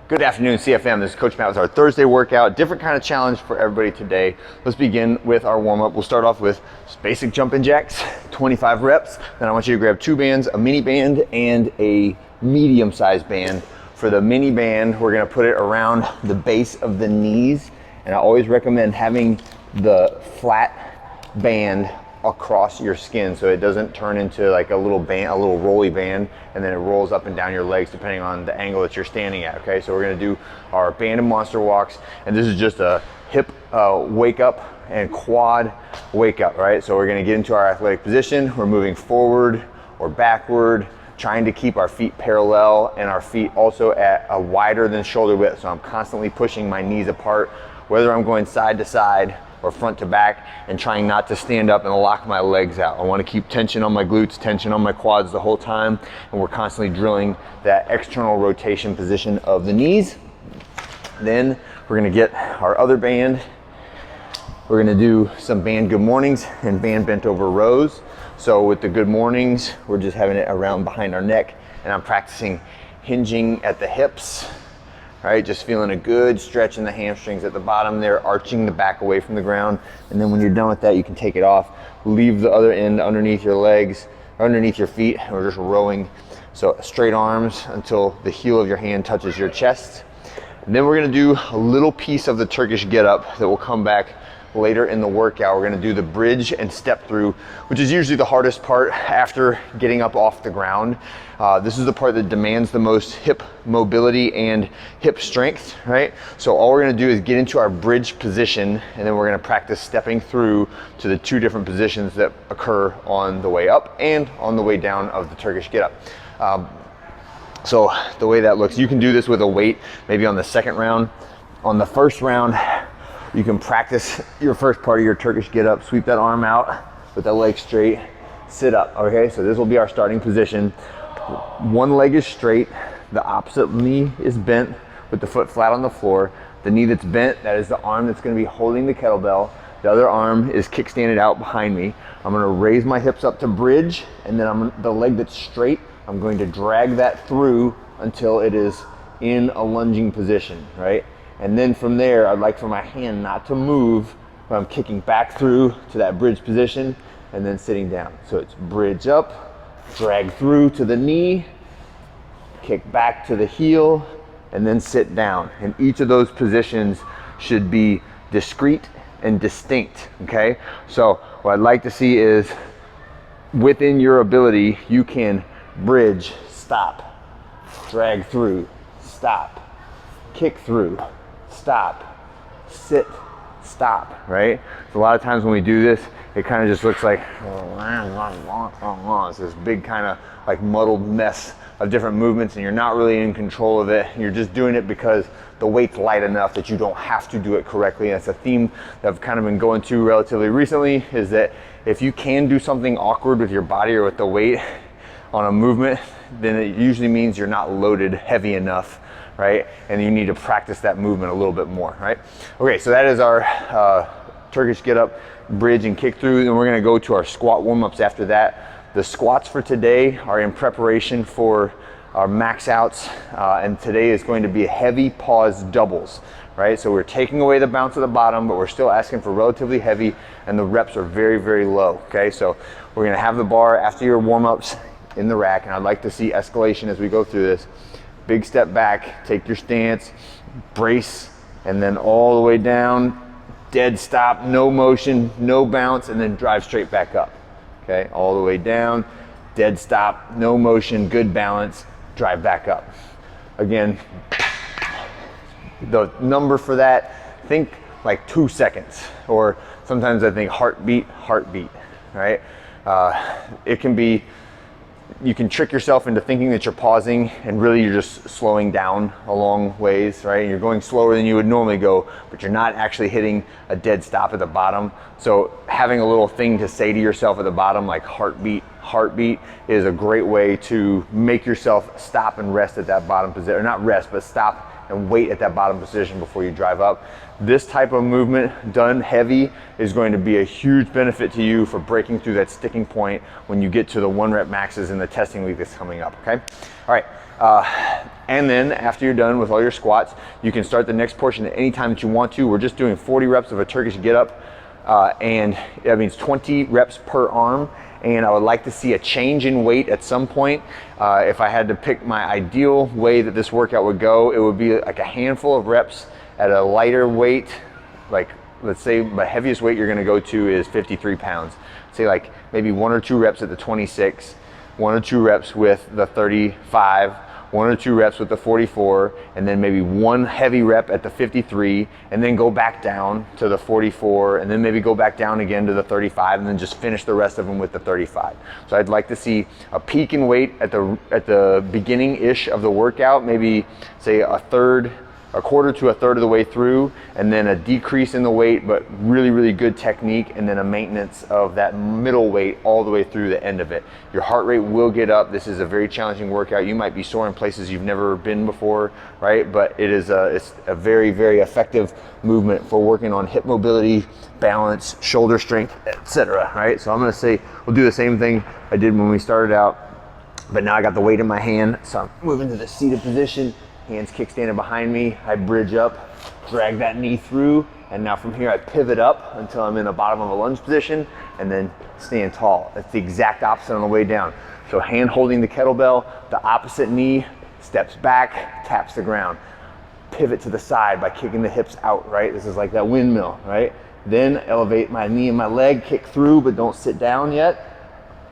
Good afternoon, CFM. This is Coach Matt with our Thursday workout. Different kind of challenge for everybody today. Let's begin with our warm-up. We'll start off with just basic jumping jacks, 25 reps. Then I want you to grab two bands, a mini band and a medium-sized band. For the mini band, we're gonna put it around the base of the knees. And I always recommend having the flat band across your skin so it doesn't turn into like a little band, a little rolly band, and then it rolls up and down your legs depending on the angle that you're standing at. Okay, so we're gonna do our band and monster walks, and this is just a hip wake up and quad wake up, right? So we're gonna get into our athletic position. We're moving forward or backward, trying to keep our feet parallel and our feet also at a wider than shoulder width. So I'm constantly pushing my knees apart, whether I'm going side to side or front to back, and trying not to stand up and lock my legs out. I want to keep tension on my glutes, tension on my quads the whole time, and we're constantly drilling that external rotation position of the knees. Then we're gonna get our other band. We're gonna do some band good mornings and band bent over rows. So with the good mornings, we're just having it around behind our neck, and I'm practicing hinging at the hips. Right, just feeling a good stretch in the hamstrings at the bottom there, arching the back away from the ground. And then when you're done with that, you can take it off, leave the other end underneath your legs, or underneath your feet, and we're just rowing. So straight arms until the heel of your hand touches your chest. And then we're gonna do a little piece of the Turkish get up that will come back later in the workout. We're gonna do the bridge and step through, which is usually the hardest part after getting up off the ground. This is the part that demands the most hip mobility and hip strength, right? So all we're gonna do is get into our bridge position, and then we're gonna practice stepping through to the two different positions that occur on the way up and on the way down of the Turkish get up. So the way that looks, you can do this with a weight, maybe on the second round. On the first round, you can practice your first part of your Turkish get up, sweep that arm out with the leg straight, sit up, okay? So this will be our starting position. One leg is straight, the opposite knee is bent with the foot flat on the floor. The knee that's bent, that is the arm that's gonna be holding the kettlebell. The other arm is kickstanded out behind me. I'm gonna raise my hips up to bridge, and then the leg that's straight, I'm going to drag that through until it is in a lunging position, right? And then from there, I'd like for my hand not to move, but I'm kicking back through to that bridge position and then sitting down. So it's bridge up, drag through to the knee, kick back to the heel, and then sit down. And each of those positions should be discrete and distinct, okay? So what I'd like to see is within your ability, you can bridge, stop, drag through, stop, kick through, stop, sit, stop, right? So a lot of times when we do this, it kind of just looks like it's this big kind of like muddled mess of different movements, and you're not really in control of it. You're just doing it because the weight's light enough that you don't have to do it correctly. And that's a theme that I've kind of been going to relatively recently, is that if you can do something awkward with your body or with the weight on a movement, then it usually means you're not loaded heavy enough, right? And you need to practice that movement a little bit more, right? Okay, so that is our Turkish get up, bridge and kick through. Then we're gonna go to our squat warm-ups after that. The squats for today are in preparation for our max outs, and today is going to be heavy pause doubles, right? So we're taking away the bounce at the bottom, but we're still asking for relatively heavy, and the reps are very, very low, okay? So we're gonna have the bar after your warm-ups in the rack, and I'd like to see escalation as we go through this. Big step back, take your stance, brace, and then all the way down, dead stop, no motion, no bounce, and then drive straight back up. Okay, all the way down, dead stop, no motion, good balance, drive back up. Again, the number for that, think like 2 seconds, or sometimes I think heartbeat, right? It can be, you can trick yourself into thinking that you're pausing, and really you're just slowing down a long ways, right? You're going slower than you would normally go, but you're not actually hitting a dead stop at the bottom. So having a little thing to say to yourself at the bottom, like heartbeat, is a great way to make yourself stop and rest at that bottom position, or not rest, but stop and wait at that bottom position before you drive up. This type of movement done heavy is going to be a huge benefit to you for breaking through that sticking point when you get to the 1 rep maxes in the testing week that's coming up, okay? All right, And then after you're done with all your squats, you can start the next portion at any time that you want to. We're just doing 40 reps of a Turkish get up, and that means 20 reps per arm. And I would like to see a change in weight at some point. If I had to pick my ideal way that this workout would go, it would be like a handful of reps at a lighter weight. Like, let's say the heaviest weight you're gonna go to is 53 pounds. Say like maybe 1 or 2 reps at the 26, 1 or 2 reps with the 35, 1 or 2 reps with the 44, and then maybe 1 heavy rep at the 53, and then go back down to the 44, and then maybe go back down again to the 35, and then just finish the rest of them with the 35. So I'd like to see a peak in weight at the beginning-ish of the workout, maybe say a quarter to a third of the way through, and then a decrease in the weight, but really, really good technique, and then a maintenance of that middle weight all the way through the end of it. Your heart rate will get up. This is a very challenging workout. You might be sore in places you've never been before, right? But it's a very, very effective movement for working on hip mobility, balance, shoulder strength, etc. Right? So I'm gonna say we'll do the same thing I did when we started out, but now I got the weight in my hand, so I'm moving to the seated position. Hands kickstanding behind me, I bridge up, drag that knee through, and now from here I pivot up until I'm in the bottom of a lunge position, and then stand tall. That's the exact opposite on the way down. So hand holding the kettlebell, the opposite knee steps back, taps the ground. Pivot to the side by kicking the hips out, right? This is like that windmill, right? Then elevate my knee and my leg, kick through, but don't sit down yet.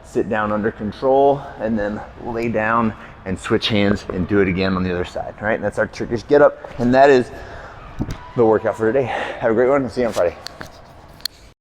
Sit down under control, and then lay down and switch hands and do it again on the other side, right? And that's our Turkish get up, and that is the workout for today. Have a great one. I'll see you on Friday.